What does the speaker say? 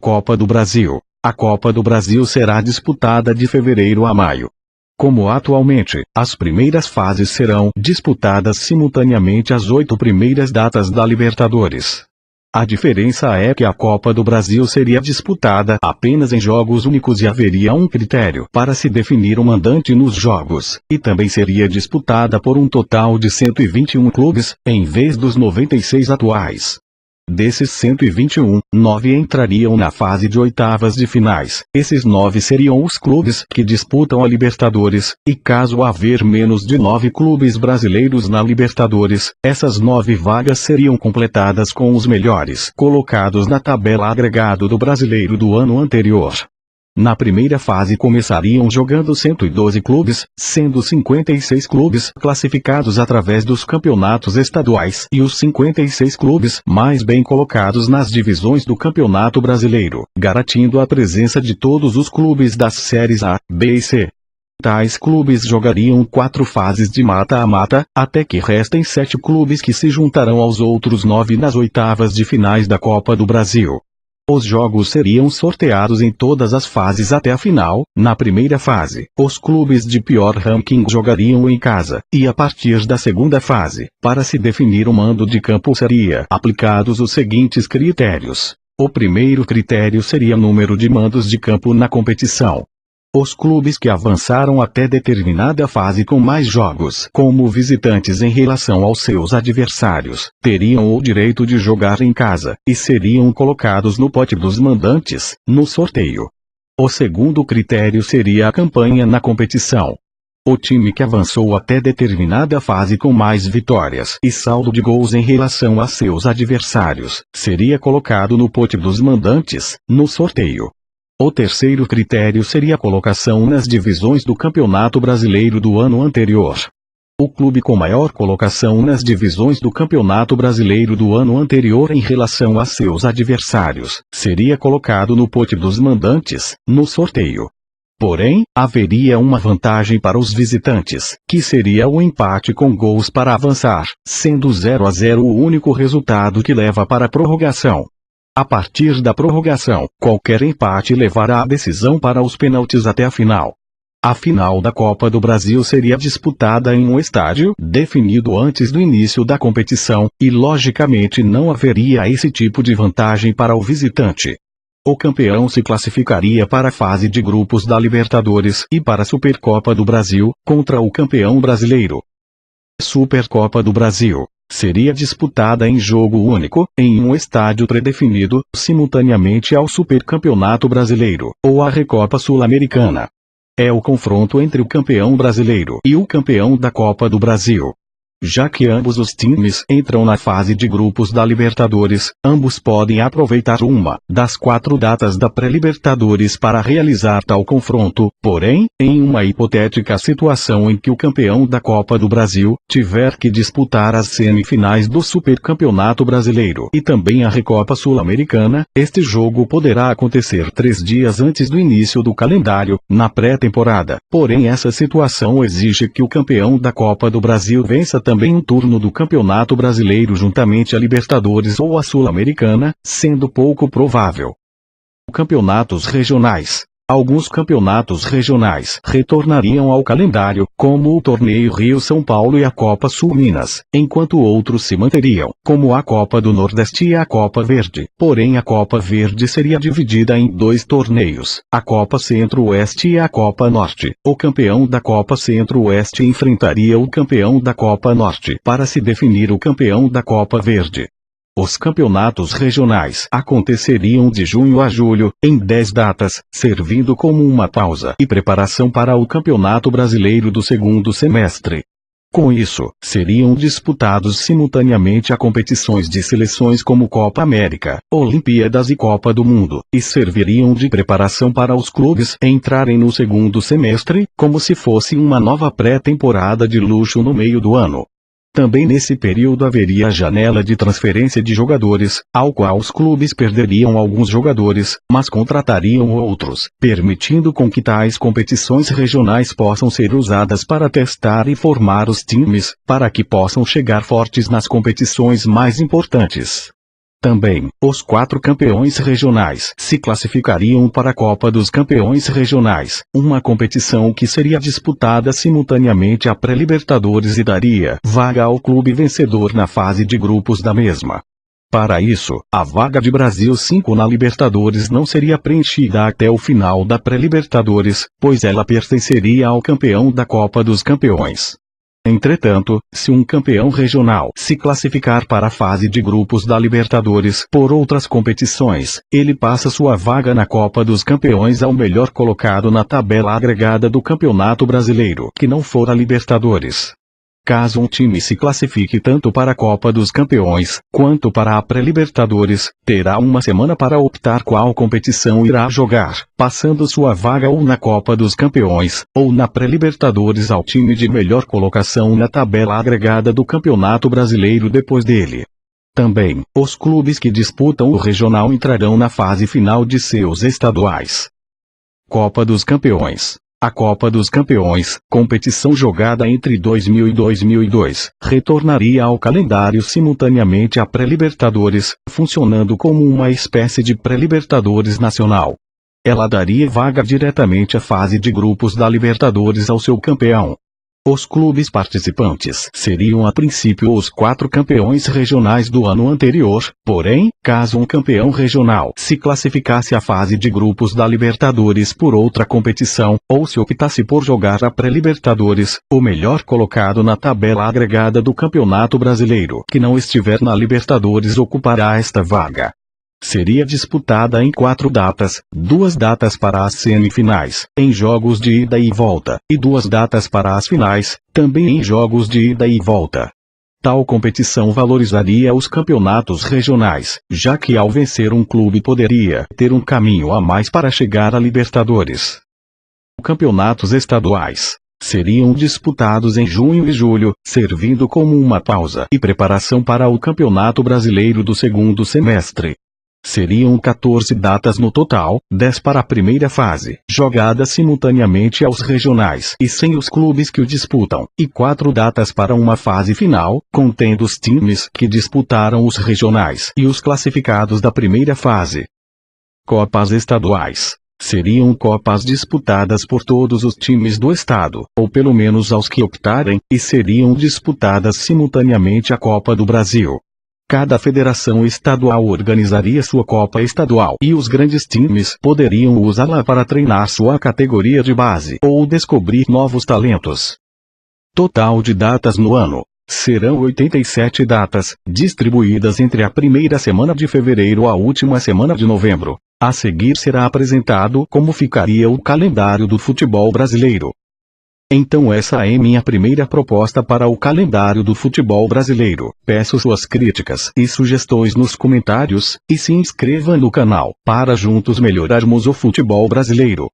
Copa do Brasil. A Copa do Brasil será disputada de fevereiro a maio. Como atualmente, as primeiras fases serão disputadas simultaneamente às 8 primeiras datas da Libertadores. A diferença é que a Copa do Brasil seria disputada apenas em jogos únicos e haveria um critério para se definir o mandante nos jogos, e também seria disputada por um total de 121 clubes, em vez dos 96 atuais. Desses 121, 9 entrariam na fase de oitavas de finais. Esses 9 seriam os clubes que disputam a Libertadores, e caso haver menos de 9 clubes brasileiros na Libertadores, essas 9 vagas seriam completadas com os melhores colocados na tabela agregado do Brasileiro do ano anterior. Na primeira fase começariam jogando 112 clubes, sendo 56 clubes classificados através dos campeonatos estaduais e os 56 clubes mais bem colocados nas divisões do Campeonato Brasileiro, garantindo a presença de todos os clubes das séries A, B e C. Tais clubes jogariam 4 fases de mata-a-mata, até que restem 7 clubes que se juntarão aos outros 9 nas oitavas de finais da Copa do Brasil. Os jogos seriam sorteados em todas as fases até a final. Na primeira fase, os clubes de pior ranking jogariam em casa, e a partir da segunda fase, para se definir o mando de campo seria aplicados os seguintes critérios. O primeiro critério seria número de mandos de campo na competição. Os clubes que avançaram até determinada fase com mais jogos como visitantes em relação aos seus adversários, teriam o direito de jogar em casa, e seriam colocados no pote dos mandantes, no sorteio. O segundo critério seria a campanha na competição. O time que avançou até determinada fase com mais vitórias e saldo de gols em relação a seus adversários, seria colocado no pote dos mandantes, no sorteio. O terceiro critério seria a colocação nas divisões do Campeonato Brasileiro do ano anterior. O clube com maior colocação nas divisões do Campeonato Brasileiro do ano anterior em relação a seus adversários, seria colocado no pote dos mandantes, no sorteio. Porém, haveria uma vantagem para os visitantes, que seria o empate com gols para avançar, sendo 0-0 o único resultado que leva para a prorrogação. A partir da prorrogação, qualquer empate levará a decisão para os pênaltis até a final. A final da Copa do Brasil seria disputada em um estádio definido antes do início da competição, e logicamente não haveria esse tipo de vantagem para o visitante. O campeão se classificaria para a fase de grupos da Libertadores e para a Supercopa do Brasil, contra o campeão brasileiro. Supercopa do Brasil seria disputada em jogo único, em um estádio predefinido, simultaneamente ao Supercampeonato Brasileiro, ou à Recopa Sul-Americana. É o confronto entre o campeão brasileiro e o campeão da Copa do Brasil. Já que ambos os times entram na fase de grupos da Libertadores, ambos podem aproveitar uma das 4 datas da pré-Libertadores para realizar tal confronto. Porém, em uma hipotética situação em que o campeão da Copa do Brasil tiver que disputar as semifinais do Supercampeonato Brasileiro e também a Recopa Sul-Americana, este jogo poderá acontecer 3 dias antes do início do calendário, na pré-temporada. Porém, essa situação exige que o campeão da Copa do Brasil vença também um turno do Campeonato Brasileiro juntamente à Libertadores ou à Sul-Americana, sendo pouco provável. Campeonatos regionais. Alguns campeonatos regionais retornariam ao calendário, como o Torneio Rio-São Paulo e a Copa Sul-Minas, enquanto outros se manteriam, como a Copa do Nordeste e a Copa Verde. Porém, a Copa Verde seria dividida em 2 torneios, a Copa Centro-Oeste e a Copa Norte. O campeão da Copa Centro-Oeste enfrentaria o campeão da Copa Norte para se definir o campeão da Copa Verde. Os campeonatos regionais aconteceriam de junho a julho, em 10 datas, servindo como uma pausa e preparação para o Campeonato Brasileiro do segundo semestre. Com isso, seriam disputados simultaneamente a competições de seleções como Copa América, Olimpíadas e Copa do Mundo, e serviriam de preparação para os clubes entrarem no segundo semestre, como se fosse uma nova pré-temporada de luxo no meio do ano. Também nesse período haveria a janela de transferência de jogadores, ao qual os clubes perderiam alguns jogadores, mas contratariam outros, permitindo com que tais competições regionais possam ser usadas para testar e formar os times, para que possam chegar fortes nas competições mais importantes. Também, os 4 campeões regionais se classificariam para a Copa dos Campeões Regionais, uma competição que seria disputada simultaneamente à Pré-Libertadores e daria vaga ao clube vencedor na fase de grupos da mesma. Para isso, a vaga de Brasil 5 na Libertadores não seria preenchida até o final da Pré-Libertadores, pois ela pertenceria ao campeão da Copa dos Campeões. Entretanto, se um campeão regional se classificar para a fase de grupos da Libertadores por outras competições, ele passa sua vaga na Copa dos Campeões ao melhor colocado na tabela agregada do Campeonato Brasileiro, que não for a Libertadores. Caso um time se classifique tanto para a Copa dos Campeões, quanto para a Pré-Libertadores, terá uma semana para optar qual competição irá jogar, passando sua vaga ou na Copa dos Campeões, ou na Pré-Libertadores ao time de melhor colocação na tabela agregada do Campeonato Brasileiro depois dele. Também, os clubes que disputam o regional entrarão na fase final de seus estaduais. Copa dos Campeões. A Copa dos Campeões, competição jogada entre 2000 e 2002, retornaria ao calendário simultaneamente à Pré-Libertadores, funcionando como uma espécie de Pré-Libertadores nacional. Ela daria vaga diretamente à fase de grupos da Libertadores ao seu campeão. Os clubes participantes seriam a princípio os 4 campeões regionais do ano anterior, porém, caso um campeão regional se classificasse à fase de grupos da Libertadores por outra competição, ou se optasse por jogar a Pré-Libertadores, o melhor colocado na tabela agregada do Campeonato Brasileiro que não estiver na Libertadores ocupará esta vaga. Seria disputada em 4 datas, 2 datas para as semifinais, em jogos de ida e volta, e 2 datas para as finais, também em jogos de ida e volta. Tal competição valorizaria os campeonatos regionais, já que ao vencer um clube poderia ter um caminho a mais para chegar à Libertadores. Campeonatos estaduais seriam disputados em junho e julho, servindo como uma pausa e preparação para o Campeonato Brasileiro do segundo semestre. Seriam 14 datas no total, 10 para a primeira fase, jogada simultaneamente aos regionais e sem os clubes que o disputam, e 4 datas para uma fase final, contendo os times que disputaram os regionais e os classificados da primeira fase. Copas estaduais. Seriam copas disputadas por todos os times do estado, ou pelo menos aos que optarem, e seriam disputadas simultaneamente à Copa do Brasil. Cada federação estadual organizaria sua Copa Estadual e os grandes times poderiam usá-la para treinar sua categoria de base ou descobrir novos talentos. Total de datas no ano. Serão 87 datas, distribuídas entre a primeira semana de fevereiro à última semana de novembro. A seguir será apresentado como ficaria o calendário do futebol brasileiro. Então essa é minha primeira proposta para o calendário do futebol brasileiro. Peço suas críticas e sugestões nos comentários, e se inscreva no canal, para juntos melhorarmos o futebol brasileiro.